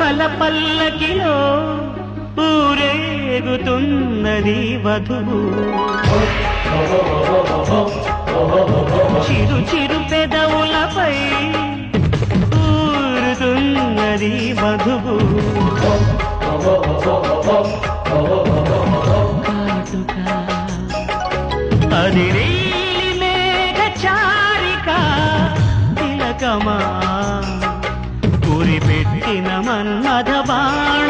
ఊహల పల్లకిలో ఊరేగుతున్నది వధువు చిరు చిరు పెదవులపై ఊరుతున్నది వధువు అది నీలి మేఘ చారిక తిలకమా గురిపెట్టిన మన్మథ బాణ